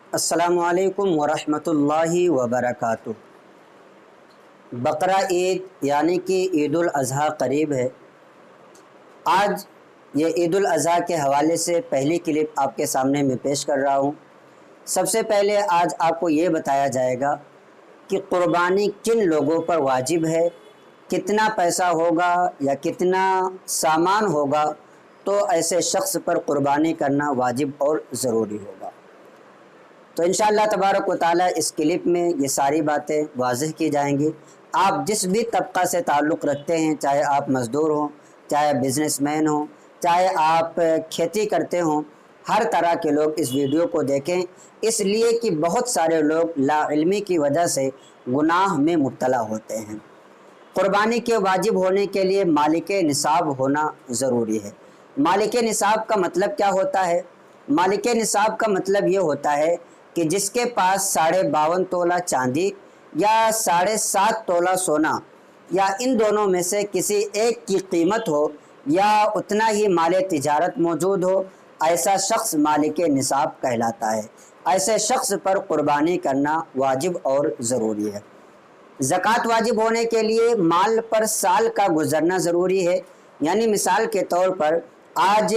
अस्सलामु अलैकुम वरहमतुल्लाहि वबरकातुह। बकरा ईद यानी कि ईद उल अज़हा करीब है। आज ये ईद उल अज़हा के हवाले से पहली क्लिप आपके सामने मैं पेश कर रहा हूँ। सबसे पहले आज आपको ये बताया जाएगा कि क़ुरबानी किन लोगों पर वाजिब है, कितना पैसा होगा या कितना सामान होगा तो ऐसे शख्स पर क़ुरबानी करना वाजिब और ज़रूरी होगा। तो इंशाअल्लाह तबारक व तआला इस क्लिप में ये सारी बातें वाज़ेह की जाएंगी। आप जिस भी तबका से ताल्लुक़ रखते हैं, चाहे आप मज़दूर हों, चाहे बिज़नेसमैन हों, चाहे आप खेती करते हों, हर तरह के लोग इस वीडियो को देखें, इसलिए कि बहुत सारे लोग लाइल्मी की वजह से गुनाह में मुब्तला होते हैं। क़ुरबानी के वाजिब होने के लिए मालिक निसाब होना ज़रूरी है। मालिक निसाब का मतलब क्या होता है? मालिक निसाब का मतलब ये होता है कि जिसके पास 52.5 तोला चांदी या 7.5 तोला सोना या इन दोनों में से किसी एक की कीमत हो या उतना ही माल तिजारत मौजूद हो, ऐसा शख्स मालिक निसाब कहलाता है। ऐसे शख्स पर क़ुरबानी करना वाजिब और ज़रूरी है। ज़कात वाजिब होने के लिए माल पर साल का गुज़रना ज़रूरी है। यानी मिसाल के तौर पर आज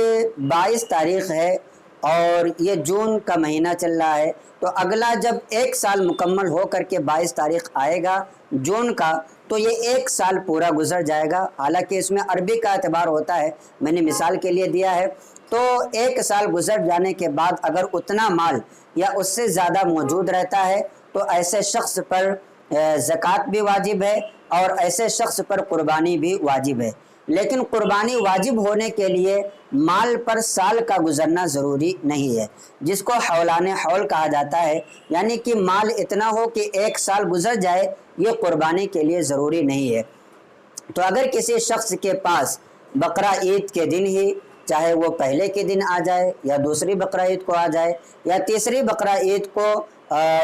22 तारीख़ है और ये जून का महीना चल रहा है, तो अगला जब एक साल मुकम्मल हो करके 22 तारीख़ आएगा जून का, तो ये एक साल पूरा गुज़र जाएगा। हालांकि इसमें अरबी का एतबार होता है, मैंने मिसाल के लिए दिया है। तो एक साल गुज़र जाने के बाद अगर उतना माल या उससे ज़्यादा मौजूद रहता है तो ऐसे शख्स पर ज़कात भी वाजिब है और ऐसे शख्स पर क़ुरबानी भी वाजिब है। लेकिन क़ुरबानी वाजिब होने के लिए माल पर साल का गुज़रना ज़रूरी नहीं है, जिसको हौलाने हौल कहा जाता है। यानी कि माल इतना हो कि एक साल गुज़र जाए, ये क़ुरबानी के लिए ज़रूरी नहीं है। तो अगर किसी शख्स के पास बकरा ईद के दिन ही, चाहे वो पहले के दिन आ जाए या दूसरी बकरा ईद को आ जाए या तीसरी बकरा ईद को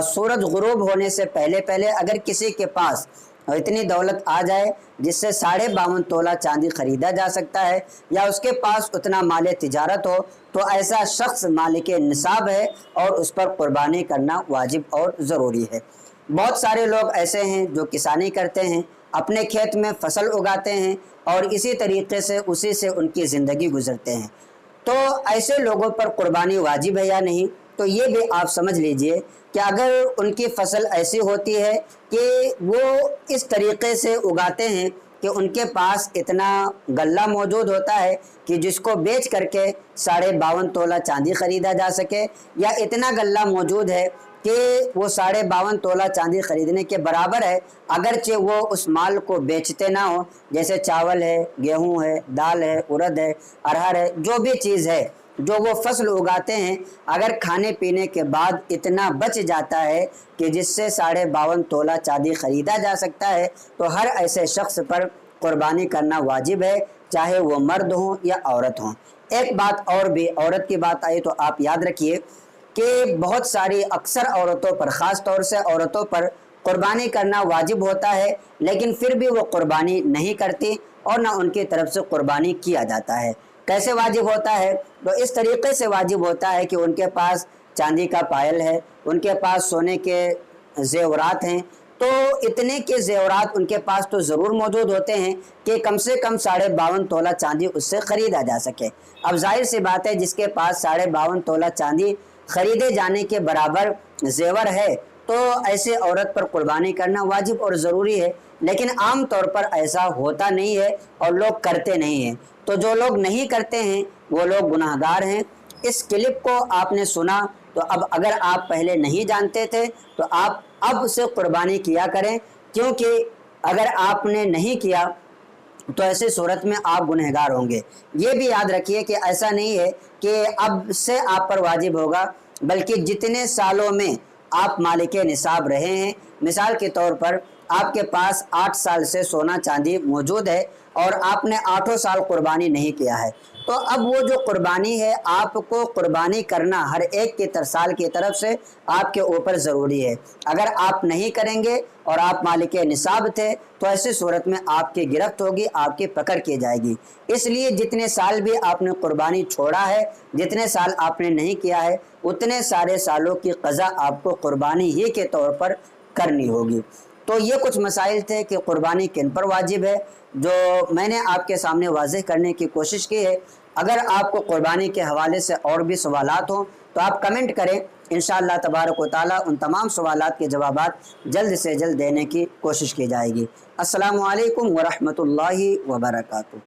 सूरज गुरूब होने से पहले पहले अगर किसी के पास इतनी दौलत आ जाए जिससे 52.5 तोला चांदी ख़रीदा जा सकता है या उसके पास उतना माल तिजारत हो, तो ऐसा शख्स मालिक निसाब है और उस पर क़ुरबानी करना वाजिब और ज़रूरी है। बहुत सारे लोग ऐसे हैं जो किसानी करते हैं, अपने खेत में फसल उगाते हैं और इसी तरीके से उसी से उनकी ज़िंदगी गुजरते हैं। तो ऐसे लोगों पर क़ुरबानी वाजिब है या नहीं, तो ये भी आप समझ लीजिए कि अगर उनकी फसल ऐसी होती है कि वो इस तरीके से उगाते हैं कि उनके पास इतना गल्ला मौजूद होता है कि जिसको बेच करके 52.5 तोला चांदी ख़रीदा जा सके, या इतना गल्ला मौजूद है कि वो 52.5 तोला चांदी ख़रीदने के बराबर है, अगरचे वो उस माल को बेचते ना हो। जैसे चावल है, गेहूँ है, दाल है, उड़द है, अरहर है, जो भी चीज़ है जो वो फसल उगाते हैं, अगर खाने पीने के बाद इतना बच जाता है कि जिससे 52.5 तोला चांदी ख़रीदा जा सकता है, तो हर ऐसे शख्स पर क़ुरबानी करना वाजिब है, चाहे वो मर्द हों या औरत हों। एक बात और भी, औरत की बात आई तो आप याद रखिए कि बहुत सारी अक्सर औरतों पर, ख़ास तौर से औरतों पर क़ुरबानी करना वाजिब होता है, लेकिन फिर भी वो क़ुरबानी नहीं करती और ना उनकी तरफ से क़ुरबानी किया जाता है। कैसे वाजिब होता है? तो इस तरीके से वाजिब होता है कि उनके पास चांदी का पायल है, उनके पास सोने के ज़ेवरात हैं, तो इतने के ज़ेवरात उनके पास तो ज़रूर मौजूद होते हैं कि कम से कम 52.5 तोला चांदी उससे ख़रीदा जा सके। अब जाहिर सी बात है, जिसके पास 52.5 तोला चांदी ख़रीदे जाने के बराबर ज़ेवर है, तो ऐसे औरत पर क़ुरबानी करना वाजिब और ज़रूरी है। लेकिन आम तौर पर ऐसा होता नहीं है और लोग करते नहीं हैं। तो जो लोग नहीं करते हैं वो लोग गुनाहगार हैं। इस क्लिप को आपने सुना, तो अब अगर आप पहले नहीं जानते थे तो आप अब से क़ुरबानी किया करें, क्योंकि अगर आपने नहीं किया तो ऐसी सूरत में आप गुनहगार होंगे। ये भी याद रखिए कि ऐसा नहीं है कि अब से आप पर वाजिब होगा, बल्कि जितने सालों में आप मालिक निसाब रहे हैं, मिसाल के तौर पर آپ کے پاس 8 سال سے سونا چاندی موجود ہے اور آپ نے 8 سال قربانی نہیں کیا ہے، تو اب وہ جو قربانی ہے آپ کو قربانی کرنا ہر ایک کے سال کی طرف سے آپ کے اوپر ضروری ہے۔ اگر آپ نہیں کریں گے اور آپ مالک نصاب تھے تو ایسی صورت میں آپ کی گرفت ہوگی، آپ کی پکڑ کی جائے گی۔ اس لیے جتنے سال بھی آپ نے قربانی چھوڑا ہے، جتنے سال آپ نے نہیں کیا ہے، اتنے سارے سالوں کی قضا آپ کو قربانی ہی کے طور پر کرنی ہوگی۔ تو یہ کچھ مسائل تھے کہ قربانی کن پر واجب ہے، جو میں نے آپ کے سامنے واضح کرنے کی کوشش کی ہے۔ اگر آپ کو قربانی کے حوالے سے اور بھی سوالات ہوں تو آپ کمنٹ کریں، انشاءاللہ تبارک و تعالی ان تمام سوالات کے جوابات جلد سے جلد دینے کی کوشش کی جائے گی۔ السلام علیکم ورحمۃ اللہ وبرکاتہ۔